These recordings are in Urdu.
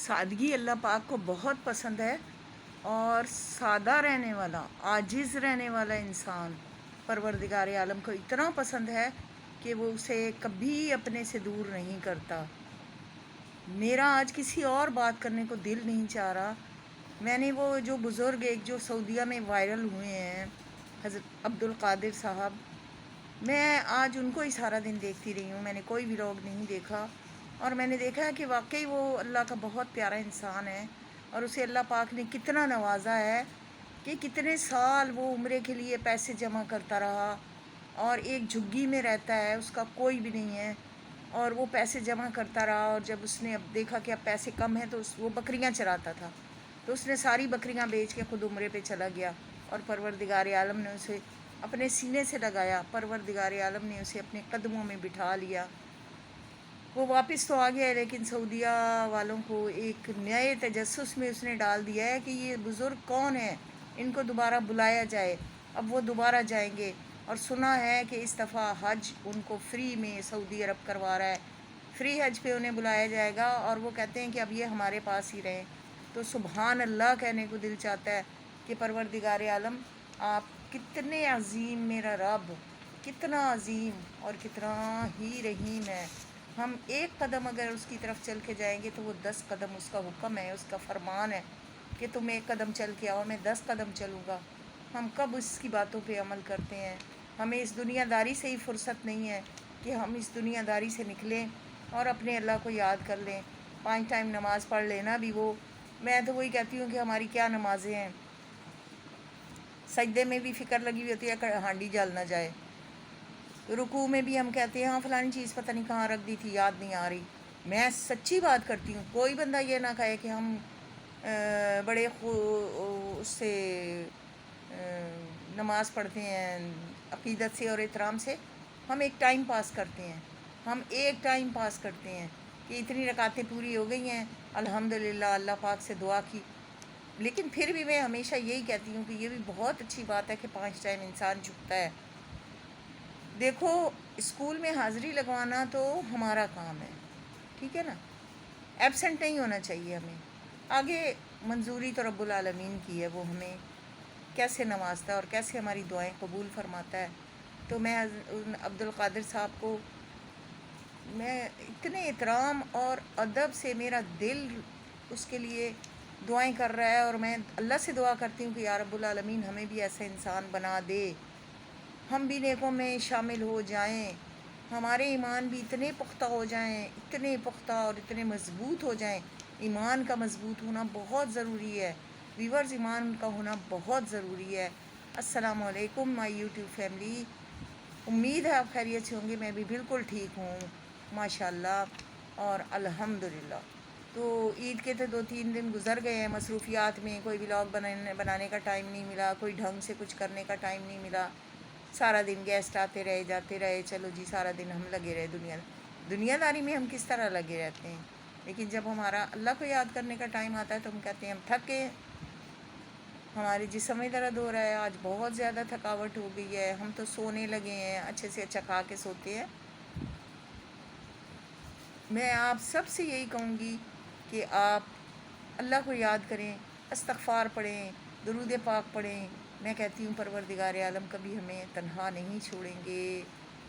سادگی اللہ پاک کو بہت پسند ہے، اور سادہ رہنے والا، عاجز رہنے والا انسان پروردگار عالم کو اتنا پسند ہے کہ وہ اسے کبھی اپنے سے دور نہیں کرتا۔ میرا آج کسی اور بات کرنے کو دل نہیں چاہ رہا۔ میں نے وہ جو بزرگ ایک جو سعودیہ میں وائرل ہوئے ہیں، حضرت عبد القادر صاحب، میں آج ان کو ہی سارا دن دیکھتی رہی ہوں۔ میں نے کوئی ولاگ نہیں دیکھا، اور میں نے دیکھا ہے کہ واقعی وہ اللہ کا بہت پیارا انسان ہے، اور اسے اللہ پاک نے کتنا نوازا ہے کہ کتنے سال وہ عمرے کے لیے پیسے جمع کرتا رہا، اور ایک جھگی میں رہتا ہے، اس کا کوئی بھی نہیں ہے، اور وہ پیسے جمع کرتا رہا۔ اور جب اس نے اب دیکھا کہ اب پیسے کم ہیں تو وہ بکریاں چراتا تھا، تو اس نے ساری بکریاں بیچ کے خود عمرے پہ چلا گیا، اور پروردگار عالم نے اسے اپنے سینے سے لگایا، پروردگار عالم نے اسے اپنے قدموں میں بٹھا لیا۔ وہ واپس تو آ گیا ہے، لیکن سعودیہ والوں کو ایک نئے تجسس میں اس نے ڈال دیا ہے کہ یہ بزرگ کون ہیں، ان کو دوبارہ بلایا جائے۔ اب وہ دوبارہ جائیں گے، اور سنا ہے کہ اس دفعہ حج ان کو فری میں سعودی عرب کروا رہا ہے، فری حج پہ انہیں بلایا جائے گا، اور وہ کہتے ہیں کہ اب یہ ہمارے پاس ہی رہیں۔ تو سبحان اللہ کہنے کو دل چاہتا ہے کہ پروردگار عالم آپ کتنے عظیم، میرا رب کتنا عظیم اور کتنا ہی رحیم ہے۔ ہم ایک قدم اگر اس کی طرف چل کے جائیں گے تو وہ 10 قدم اس کا حکم ہے، اس کا فرمان ہے کہ تم ایک قدم چل کے آؤ، میں 10 قدم چلوں گا۔ ہم کب اس کی باتوں پہ عمل کرتے ہیں؟ ہمیں اس دنیا داری سے ہی فرصت نہیں ہے کہ ہم اس دنیا داری سے نکلیں اور اپنے اللہ کو یاد کر لیں۔ 5 ٹائم نماز پڑھ لینا بھی، وہ میں تو وہی کہتی ہوں کہ ہماری کیا نمازیں ہیں۔ سجدے میں بھی فکر لگی ہوئی ہوتی ہے کہ ہانڈی جل نہ جائے، رکوع میں بھی ہم کہتے ہیں ہاں فلانی چیز پتہ نہیں کہاں رکھ دی تھی، یاد نہیں آ رہی۔ میں سچی بات کرتی ہوں، کوئی بندہ یہ نہ کہے کہ ہم بڑے اس سے نماز پڑھتے ہیں عقیدت سے اور احترام سے۔ ہم ایک ٹائم پاس کرتے ہیں، ہم ایک ٹائم پاس کرتے ہیں کہ اتنی رکعتیں پوری ہو گئی ہیں، الحمدللہ اللہ پاک سے دعا کی۔ لیکن پھر بھی میں ہمیشہ یہی کہتی ہوں کہ یہ بھی بہت اچھی بات ہے کہ 5 ٹائم انسان جھکتا ہے۔ دیکھو، اسکول میں حاضری لگوانا تو ہمارا کام ہے، ٹھیک ہے نا، ایبسنٹ نہیں ہونا چاہیے ہمیں۔ آگے منظوری تو رب العالمین کی ہے، وہ ہمیں کیسے نوازتا ہے اور کیسے ہماری دعائیں قبول فرماتا ہے۔ تو میں عبد القادر صاحب کو میں اتنے احترام اور ادب سے، میرا دل اس کے لیے دعائیں کر رہا ہے، اور میں اللہ سے دعا کرتی ہوں کہ یا رب العالمین ہمیں بھی ایسا انسان بنا دے، ہم بھی نیکوں میں شامل ہو جائیں، ہمارے ایمان بھی اتنے پختہ ہو جائیں، اتنے پختہ اور اتنے مضبوط ہو جائیں۔ ایمان کا مضبوط ہونا بہت ضروری ہے ویورز، ایمان کا ہونا بہت ضروری ہے۔ السلام علیکم مائی یوٹیوب فیملی، امید ہے آپ خیریت سے ہوں گے۔ میں بھی بالکل ٹھیک ہوں ماشاءاللہ اور الحمدللہ۔ تو عید کے تو 2-3 دن گزر گئے ہیں مصروفیات میں، کوئی ولاگ بنانے کا ٹائم نہیں ملا، کوئی ڈھنگ سے کچھ کرنے کا ٹائم نہیں ملا۔ سارا دن گیسٹ آتے رہے جاتے رہے، چلو جی سارا دن ہم لگے رہے دنیا داری میں۔ ہم کس طرح لگے رہتے ہیں، لیکن جب ہمارا اللہ کو یاد کرنے کا ٹائم آتا ہے تو ہم کہتے ہیں ہم تھک گئے، ہمارے جسم میں درد ہو رہا ہے، آج بہت زیادہ تھکاوٹ ہو گئی ہے، ہم تو سونے لگے ہیں، اچھے سے اچھا کھا کے سوتے ہیں۔ میں آپ سب سے یہی کہوں گی کہ آپ اللہ کو یاد کریں، استغفار پڑھیں، درود پاک پڑھیں۔ میں کہتی ہوں پروردگار عالم کبھی ہمیں تنہا نہیں چھوڑیں گے،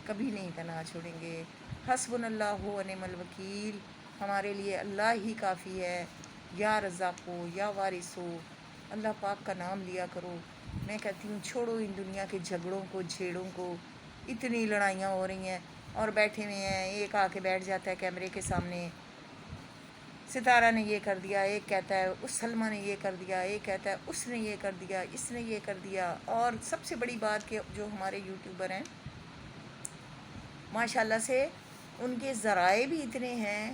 کبھی نہیں تنہا چھوڑیں گے۔ حسبنا اللہ و نعم الوکیل، ہمارے لیے اللہ ہی کافی ہے۔ یا رزاق ہو یا وارث ہو، اللہ پاک کا نام لیا کرو۔ میں کہتی ہوں چھوڑو ان دنیا کے جھگڑوں کو، جھیڑوں کو، اتنی لڑائیاں ہو رہی ہیں اور بیٹھے ہوئے ہیں، ایک آ کے بیٹھ جاتا ہے کیمرے کے سامنے، ستارہ نے یہ کر دیا، ایک کہتا ہے اس سلمہ نے یہ کر دیا، ایک کہتا ہے اس نے یہ کر دیا، اس نے یہ کر دیا۔ اور سب سے بڑی بات کہ جو ہمارے یوٹیوبر ہیں ماشاءاللہ سے، ان کے ذرائع بھی اتنے ہیں،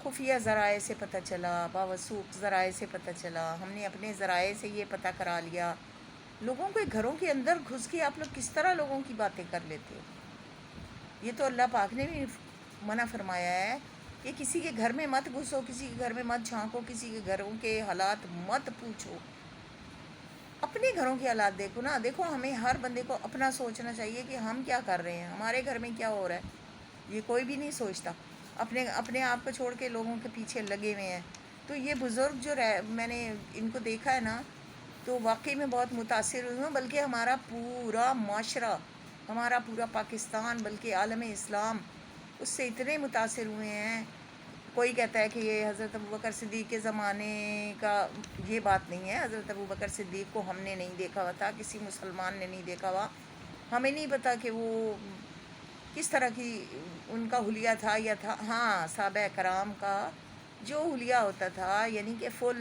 خفیہ ذرائع سے پتہ چلا، باوثوق ذرائع سے پتہ چلا، ہم نے اپنے ذرائع سے یہ پتہ کرا لیا۔ لوگوں کے گھروں کے اندر گھس کے آپ لوگ کس طرح لوگوں کی باتیں کر لیتے ہو؟ یہ تو اللہ پاک نے بھی منع فرمایا ہے کہ کسی کے گھر میں مت گھسو، کسی کے گھر میں مت جھانکو، کسی کے گھروں کے حالات مت پوچھو۔ اپنے گھروں کے حالات دیکھو نا، دیکھو ہمیں ہر بندے کو اپنا سوچنا چاہیے کہ ہم کیا کر رہے ہیں، ہمارے گھر میں کیا ہو رہا ہے، یہ کوئی بھی نہیں سوچتا، اپنے آپ کو چھوڑ کے لوگوں کے پیچھے لگے ہوئے ہیں۔ تو یہ بزرگ جو میں نے ان کو دیکھا ہے نا، تو واقعی میں بہت متاثر ہوئی ہوں، بلکہ ہمارا پورا معاشرہ، ہمارا پورا پاکستان، بلکہ عالم اسلام اس سے اتنے متاثر ہوئے ہیں۔ کوئی کہتا ہے کہ یہ حضرت ابوبکر صدیق کے زمانے کا، یہ بات نہیں ہے۔ حضرت ابوبکر صدیق کو ہم نے نہیں دیکھا ہوا تھا، کسی مسلمان نے نہیں دیکھا ہوا، ہمیں نہیں پتہ کہ وہ کس طرح کی ان کا حلیہ تھا یا تھا۔ ہاں، صحابہ کرام کا جو حلیہ ہوتا تھا، یعنی کہ فل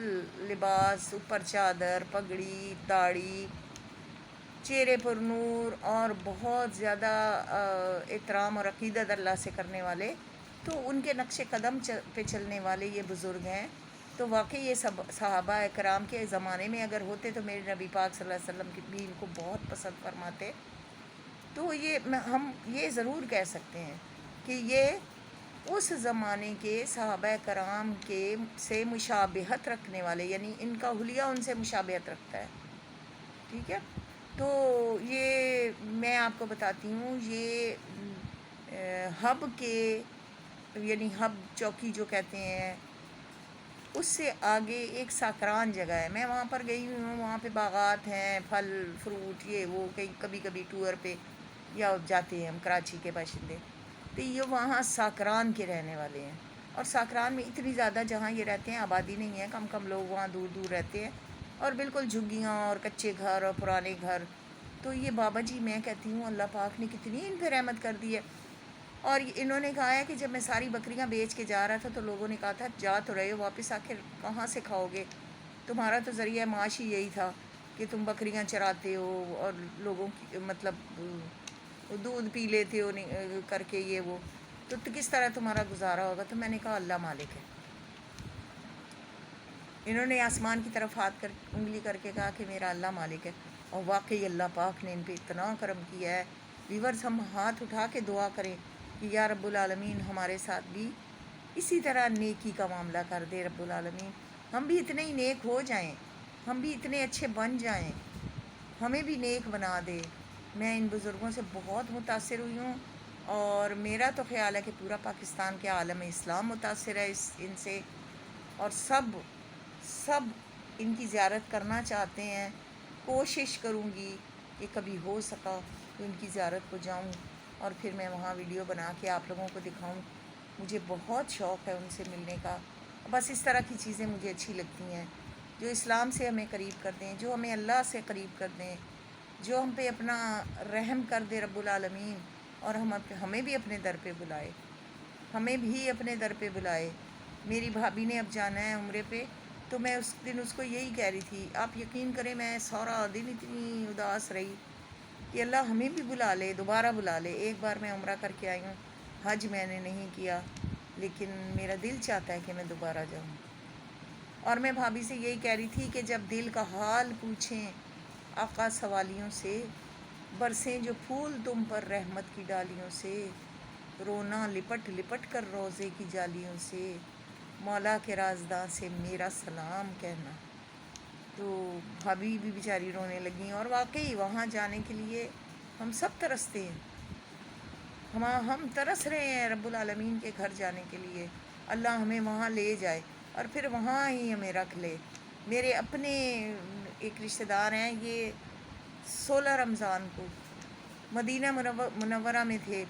لباس، اوپر چادر، پگڑی، داڑھی، چہرے پر نور، اور بہت زیادہ احترام اور عقیدت اللہ سے کرنے والے، تو ان کے نقش قدم پہ چلنے والے یہ بزرگ ہیں۔ تو واقعی یہ سب صحابہ کرام کے زمانے میں اگر ہوتے تو میرے نبی پاک صلی اللہ علیہ وسلم بھی ان کو بہت پسند فرماتے۔ تو ہم یہ ضرور کہہ سکتے ہیں کہ یہ اس زمانے کے صحابہ کرام کے سے مشابہت رکھنے والے، یعنی ان کا حلیہ ان سے مشابہت رکھتا ہے، ٹھیک ہے۔ تو یہ میں آپ کو بتاتی ہوں، یہ ہب کے، یعنی ہب چوکی جو کہتے ہیں، اس سے آگے ایک ساکران جگہ ہے، میں وہاں پر گئی ہوں، وہاں پہ باغات ہیں، پھل فروٹ، یہ وہ، کبھی کبھی ٹور پہ یا جاتے ہیں ہم کراچی کے باشندے، تو یہ وہاں ساکران کے رہنے والے ہیں۔ اور ساکران میں اتنی زیادہ جہاں یہ رہتے ہیں آبادی نہیں ہے، کم کم لوگ وہاں دور دور رہتے ہیں، اور بالکل جھگیاں اور کچے گھر اور پرانے گھر۔ تو یہ بابا جی، میں کہتی ہوں اللہ پاک نے کتنی ان پہ رحمت کر دی ہے۔ اور انہوں نے کہا ہے کہ جب میں ساری بکریاں بیچ کے جا رہا تھا تو لوگوں نے کہا تھا جا تو رہے ہو، واپس آخر کہاں سے کھاؤ گے، تمہارا تو ذریعہ معاش ہی یہی تھا کہ تم بکریاں چراتے ہو اور لوگوں کی مطلب دودھ پی لیتے ہو کر کے، یہ وہ، تو کس طرح تمہارا گزارا ہوگا۔ تو میں نے کہا اللہ مالک ہے۔ انہوں نے آسمان کی طرف انگلی کر کے کہا کہ میرا اللہ مالک ہے، اور واقعی اللہ پاک نے ان پہ اتنا کرم کیا ہے۔ ویورز، ہم ہاتھ اٹھا کے دعا کریں کہ یا رب العالمین ہمارے ساتھ بھی اسی طرح نیکی کا معاملہ کر دے رب العالمین، ہم بھی اتنے ہی نیک ہو جائیں، ہم بھی اتنے اچھے بن جائیں، ہمیں بھی نیک بنا دے۔ میں ان بزرگوں سے بہت متاثر ہوئی ہوں، اور میرا تو خیال ہے کہ پورا پاکستان کے عالم اسلام متاثر ہے ان سے، اور سب ان کی زیارت کرنا چاہتے ہیں۔ کوشش کروں گی کہ کبھی ہو سکا تو ان کی زیارت کو جاؤں، اور پھر میں وہاں ویڈیو بنا کے آپ لوگوں کو دکھاؤں۔ مجھے بہت شوق ہے ان سے ملنے کا۔ بس اس طرح کی چیزیں مجھے اچھی لگتی ہیں جو اسلام سے ہمیں قریب کر دیں، جو ہمیں اللہ سے قریب کر دیں، جو ہم پہ اپنا رحم کر دے رب العالمین، اور ہمیں بھی اپنے در پہ بلائے، ہمیں بھی اپنے در پہ بلائے۔ میری بھابھی نے اب جانا ہے عمرے پہ، تو میں اس دن اس کو یہی کہہ رہی تھی، آپ یقین کریں میں سارا دن اتنی اداس رہی کہ اللہ ہمیں بھی بلا لے، دوبارہ بلا لے۔ ایک بار میں عمرہ کر کے آئی ہوں، حج میں نے نہیں کیا، لیکن میرا دل چاہتا ہے کہ میں دوبارہ جاؤں۔ اور میں بھابھی سے یہی کہہ رہی تھی کہ جب دل کا حال پوچھیں آقا سوالیوں سے، برسیں جو پھول تم پر رحمت کی ڈالیوں سے، رونا لپٹ لپٹ کر روزے کی جالیوں سے، مولا کے رازداں سے میرا سلام کہنا۔ تو بھابھی بھی بیچاری رونے لگیں، اور واقعی وہاں جانے کے لیے ہم سب ترستے ہیں، ہم ترس رہے ہیں رب العالمین کے گھر جانے کے لیے، اللہ ہمیں وہاں لے جائے اور پھر وہاں ہی ہمیں رکھ لے۔ میرے اپنے ایک رشتہ دار ہیں، یہ 16 رمضان کو مدینہ منورہ میں تھے،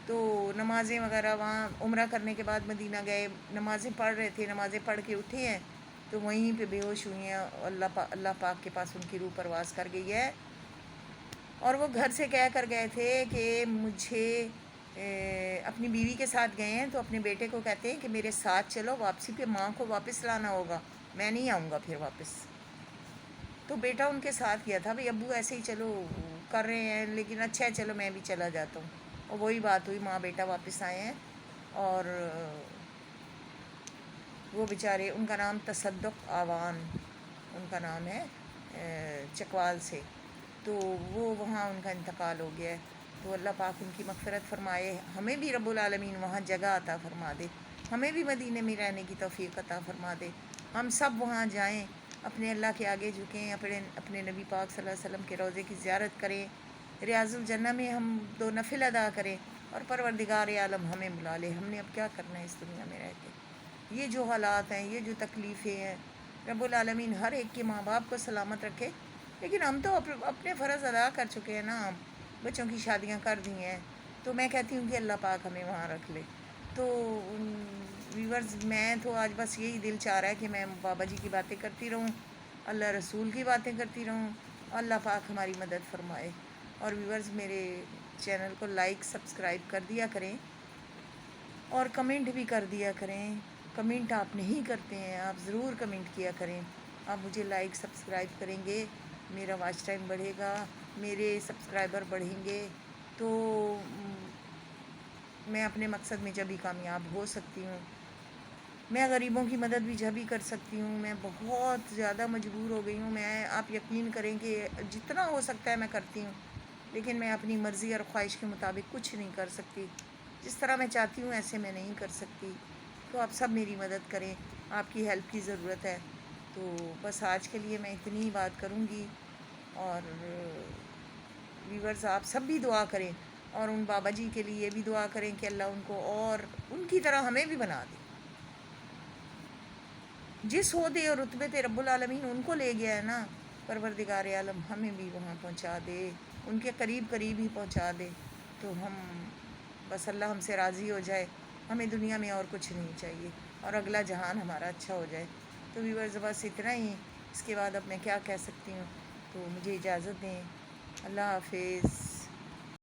تو نمازیں وغیرہ وہاں عمرہ کرنے کے بعد مدینہ گئے، نمازیں پڑھ رہے تھے، نمازیں پڑھ کے اٹھے ہیں تو وہیں پہ بے ہوش ہوئی ہیں، اللہ پاک کے پاس ان کی روح پرواز کر گئی ہے۔ اور وہ گھر سے کہہ کر گئے تھے کہ مجھے اپنی بیوی کے ساتھ گئے ہیں تو اپنے بیٹے کو کہتے ہیں کہ میرے ساتھ چلو، واپسی پہ ماں کو واپس لانا ہوگا، میں نہیں آؤں گا پھر واپس۔ تو بیٹا ان کے ساتھ گیا تھا، بھئی ابو ایسے ہی چلو کر رہے ہیں، لیکن اچھا ہے چلو میں بھی چلا جاتا ہوں۔ اور وہی بات ہوئی، ماں بیٹا واپس آئے ہیں، اور وہ بیچارے، ان کا نام تصدق آوان ان کا نام ہے، چکوال سے، تو وہ وہاں ان کا انتقال ہو گیا ہے۔ تو اللہ پاک ان کی مغفرت فرمائے، ہمیں بھی رب العالمین وہاں جگہ عطا فرما دے، ہمیں بھی مدینے میں رہنے کی توفیق عطا فرما دے، ہم سب وہاں جائیں، اپنے اللہ کے آگے جھکیں، اپنے نبی پاک صلی اللہ علیہ وسلم کے روضے کی زیارت کریں، ریاض الجنہ میں ہم 2 نفل ادا کریں، اور پروردگار عالم ہمیں بلا لے۔ ہم نے اب کیا کرنا ہے اس دنیا میں رہ کے، یہ جو حالات ہیں، یہ جو تکلیفیں ہیں، رب العالمین ہر ایک کے ماں باپ کو سلامت رکھے۔ لیکن ہم تو اپنے فرض ادا کر چکے ہیں نا، ہم بچوں کی شادیاں کر دی ہیں، تو میں کہتی ہوں کہ اللہ پاک ہمیں وہاں رکھ لے۔ تو ویورز، میں تو آج بس یہی دل چاہ رہا ہے کہ میں بابا جی کی باتیں کرتی رہوں، اللہ رسول کی باتیں کرتی رہوں، اللہ پاک ہماری مدد فرمائے۔ اور ویورز، میرے چینل کو لائک سبسکرائب کر دیا کریں اور کمنٹ بھی کر دیا کریں۔ کمنٹ آپ نہیں کرتے ہیں، آپ ضرور کمنٹ کیا کریں۔ آپ مجھے لائک سبسکرائب کریں گے، میرا واچ ٹائم بڑھے گا، میرے سبسکرائبر بڑھیں گے، تو میں اپنے مقصد میں جبھی کامیاب ہو سکتی ہوں۔ میں غریبوں کی مدد بھی جبھی کر سکتی ہوں۔ میں بہت زیادہ مجبور ہو گئی ہوں، آپ یقین کریں کہ جتنا ہو سکتا ہے میں کرتی ہوں، لیکن میں اپنی مرضی اور خواہش کے مطابق کچھ نہیں کر سکتی۔ جس طرح میں چاہتی ہوں ایسے میں نہیں کر سکتی۔ تو آپ سب میری مدد کریں، آپ کی ہیلپ کی ضرورت ہے۔ تو بس آج کے لیے میں اتنی ہی بات کروں گی، اور ویورز آپ سب بھی دعا کریں، اور ان بابا جی کے لیے بھی دعا کریں کہ اللہ ان کو اور ان کی طرح ہمیں بھی بنا دے۔ جس عہدے اور رتبے پہ رب العالمین ان کو لے گیا ہے نا، پروردگار عالم ہمیں بھی وہاں پہنچا دے، ان کے قریب قریب ہی پہنچا دے۔ تو ہم بس اللہ ہم سے راضی ہو جائے، ہمیں دنیا میں اور کچھ نہیں چاہیے، اور اگلا جہان ہمارا اچھا ہو جائے۔ تو ویورز، بس اتنا ہی، اس کے بعد اب میں کیا کہہ سکتی ہوں، تو مجھے اجازت دیں۔ اللہ حافظ۔